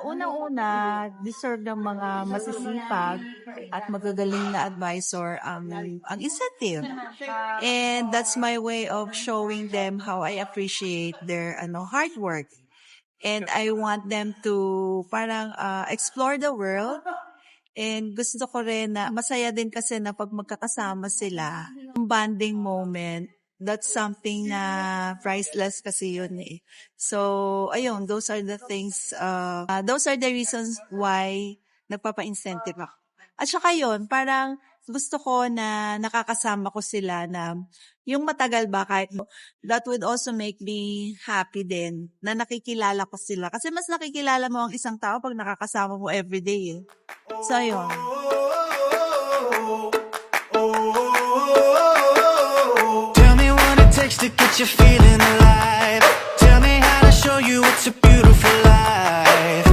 Unang-una, deserve ng mga masisipag at magagaling na advisor ang incentive. And that's my way of showing them how I appreciate their hard work. And I want them to parang explore the world. And gusto ko rin na masaya din kasi na pag magkakasama sila, yung bonding moment, that's something na priceless kasi yun eh. So, ayun, those are the things, those are the reasons why nagpapa-incentive ako. At saka yun, parang gusto ko na nakakasama ko sila na yung matagal ba kahit that would also make me happy din na nakikilala ko sila. Kasi mas nakikilala mo ang isang tao pag nakakasama mo everyday eh. So, ayun. To get you feeling alive. Tell me how to show you it's a beautiful life.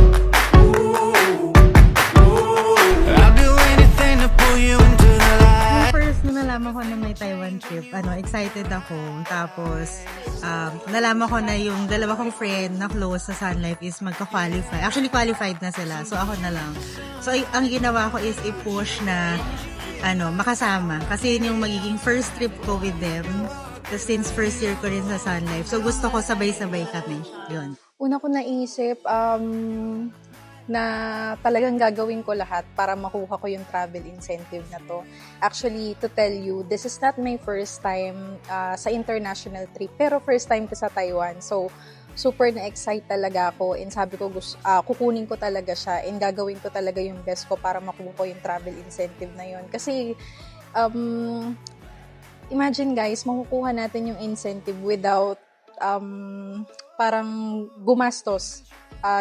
I'll do anything to pull you into the light. First, nung nalaman ko na may Taiwan trip, excited ako. Tapos, nalaman ko na yung dalawa kong friend na close sa Sun Life is magka-qualify. Actually, qualified na sila. So, ako na lang. So, ang ginawa ko is i-push na makasama. Kasi yun yung magiging first trip ko with them. Since first year ko rin sa Sun Life. So, gusto ko sabay-sabay kami. Yun. Una ko naisip na talagang gagawin ko lahat para makuha ko yung travel incentive na to. Actually, to tell you, this is not my first time sa international trip, pero first time ko sa Taiwan. So, super na-excite talaga ako and sabi ko kukunin ko talaga siya and gagawin ko talaga yung best ko para makuha ko yung travel incentive na yun. Kasi, imagine guys, makukuha natin yung incentive without parang gumastos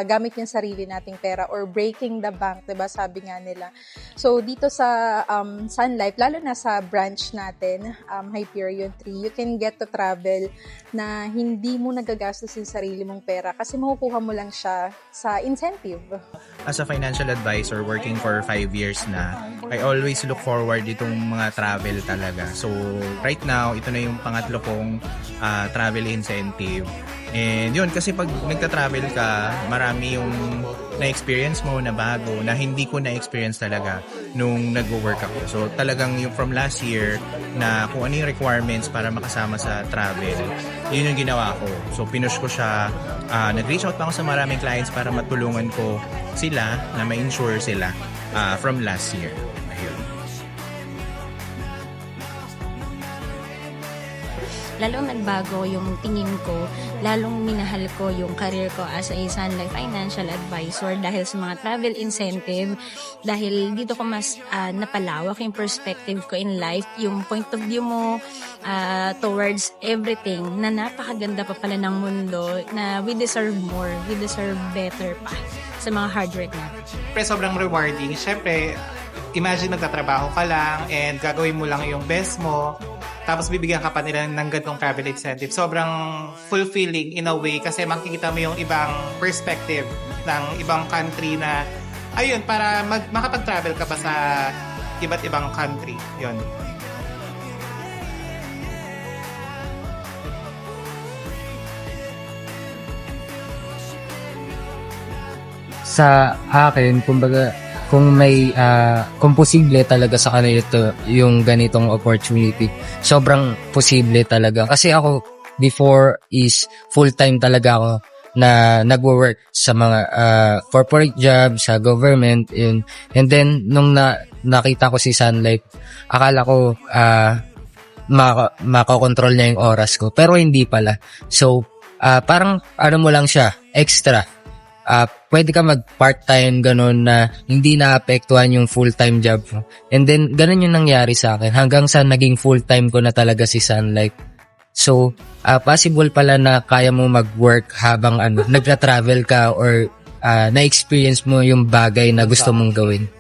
gamit yung sarili nating pera or breaking the bank, 'di ba? Sabi nga nila. So dito sa Sun Life, lalo na sa branch natin, Hyperion 3, you can get to travel na hindi mo nagagastos yung sarili mong pera kasi makukuha mo lang siya sa incentive. As a financial advisor working for 5 years na, I always look forward itong mga travel talaga. So right now, ito na yung pangatlo kong travel incentive. And yun, kasi pag nagta-travel ka, marami yung na-experience mo na bago na hindi ko na-experience talaga nung nag-work ako. So talagang yung from last year na kung ano yung requirements para makasama sa travel, yun yung ginawa ko. So pinush ko siya, nag-reach out pa ako sa maraming clients para matulungan ko sila na ma-insure sila from last year. Ayun. Lalong nagbago yung tingin ko, lalong minahal ko yung career ko as a Sun Life financial advisor dahil sa mga travel incentive, dahil dito ko mas napalawak yung perspective ko in life, yung point of view mo towards everything, na napakaganda pa pala ng mundo, na we deserve more, we deserve better pa sa mga hard work natin. Siyempre, sobrang rewarding. Siyempre, imagine magtatrabaho ka lang and gagawin mo lang yung best mo, tapos bibigyan ka pa nila ng ganitong travel incentive. Sobrang fulfilling in a way kasi makikita mo yung ibang perspective ng ibang country na, ayun, para makapag-travel ka pa sa iba't ibang country. Yun. Sa akin, kumbaga, kung may kung posible talaga sa kanila ito yung ganitong opportunity, sobrang posible talaga. Kasi ako before is full-time talaga ako na nagwo-work sa mga corporate job, sa government, yun. And then nung nakita ko si Sun Life, akala ko makakontrol niya yung oras ko, pero hindi pala. So parang ano mo lang siya, extra. Pwede ka mag-part-time gano'n na hindi naapektuhan yung full-time job mo. And then, gano'n yung nangyari sa akin hanggang sa naging full-time ko na talaga si Sun Life. So, possible pala na kaya mo mag-work habang nagtra-travel ka or na-experience mo yung bagay na gusto mong gawin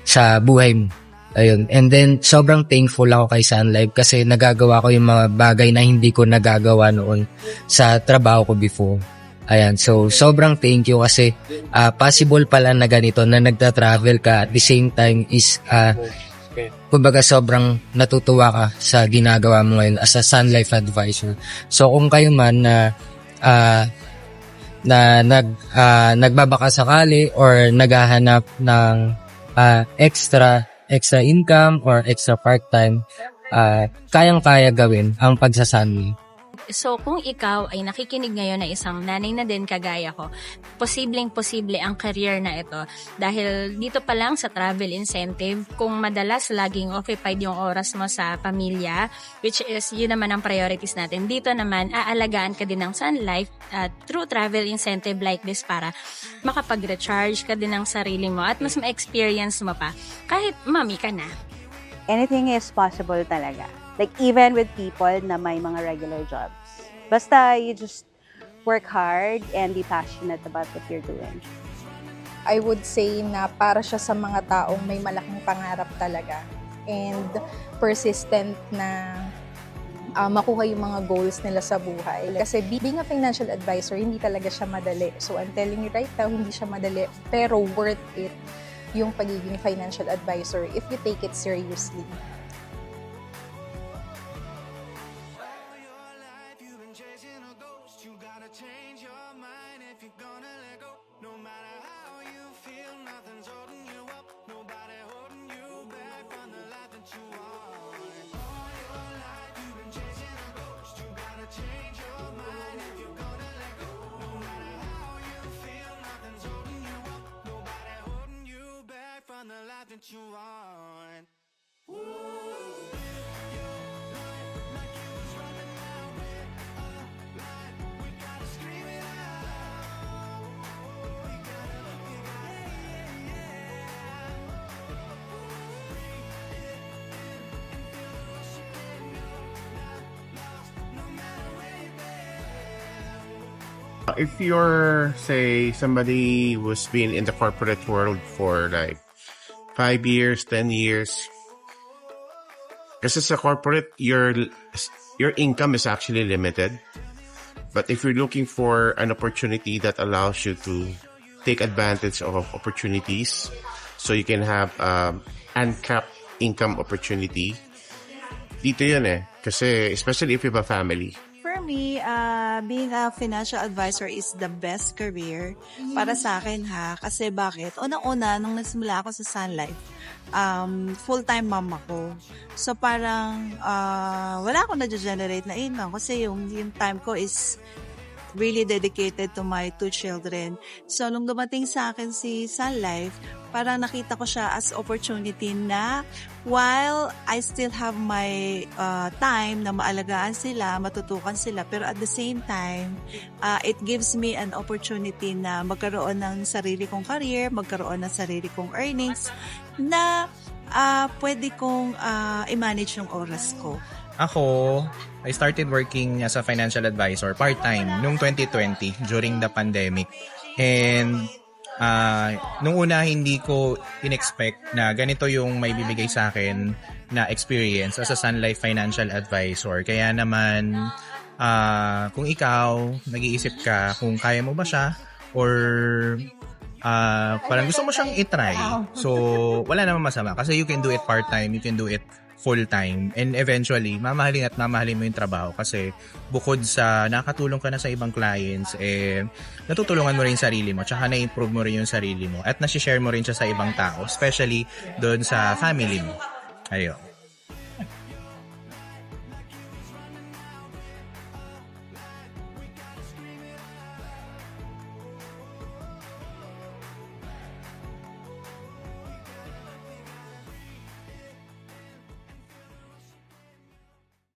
sa buhay mo. Ayun. And then, sobrang thankful ako kay Sun Life kasi nagagawa ko yung mga bagay na hindi ko nagagawa noon sa trabaho ko before. Ayan, so sobrang thank you kasi possible pala na ganito na nagta-travel ka at the same time is kumbaga sobrang natutuwa ka sa ginagawa mo ngayon as a Sun Life advisor. So kung kayo man na nagbabaka sakali or naghahanap ng extra income or extra part-time, kayang-kaya gawin ang pagsasanli. So, kung ikaw ay nakikinig ngayon na isang nanay na din kagaya ko, posibleng-posible ang career na ito. Dahil dito pa lang sa travel incentive, kung madalas laging occupied yung oras mo sa pamilya, which is yun naman ang priorities natin, dito naman aalagaan ka din ng Sun Life through travel incentive like this para makapag-recharge ka din ng sarili mo at mas ma-experience mo pa kahit mami ka na. Anything is possible talaga. Like, even with people na may mga regular jobs. Basta you just work hard and be passionate about what you're doing. I would say na para siya sa mga taong may malaking pangarap talaga and persistent na makuha yung mga goals nila sa buhay. Kasi being a financial advisor, hindi talaga siya madali. So I'm telling you right now, hindi siya madali, pero worth it yung pagiging financial advisor if you take it seriously. If you're, say, somebody who's been in the corporate world for like 5 years, 10 years, kasi sa corporate, your income is actually limited. But if you're looking for an opportunity that allows you to take advantage of opportunities, so you can have uncapped income opportunity, dito yun eh. Kasi especially if you have a family. For me, being a financial advisor is the best career para sa akin ha. Kasi bakit? Unang-una, nung nagsimula ako sa Sun Life, full-time mom ako. So parang wala akong na-generate na income kasi yung time ko is really dedicated to my 2 children. So nung dumating sa akin si Sun Life, parang nakita ko siya as opportunity na while I still have my time na maalagaan sila, matutukan sila, pero at the same time, it gives me an opportunity na magkaroon ng sarili kong career, magkaroon ng sarili kong earnings na pwede kong i-manage yung oras ko. Ako, I started working as a financial advisor part-time noong 2020 during the pandemic. And nung una, hindi ko in-expect na ganito yung may bibigay sa akin na experience as a Sun Life financial advisor. Kaya naman, kung ikaw, nag-iisip ka kung kaya mo ba siya or parang gusto mo siyang itry. So, wala namang masama kasi you can do it part-time, you can do it full-time, and eventually, mamahalin at mamahalin mo yung trabaho kasi bukod sa nakatulong ka na sa ibang clients, natutulungan mo rin yung sarili mo, tsaka na-improve mo rin yung sarili mo, at nasi-share mo rin siya sa ibang tao, especially doon sa family mo. Ayun.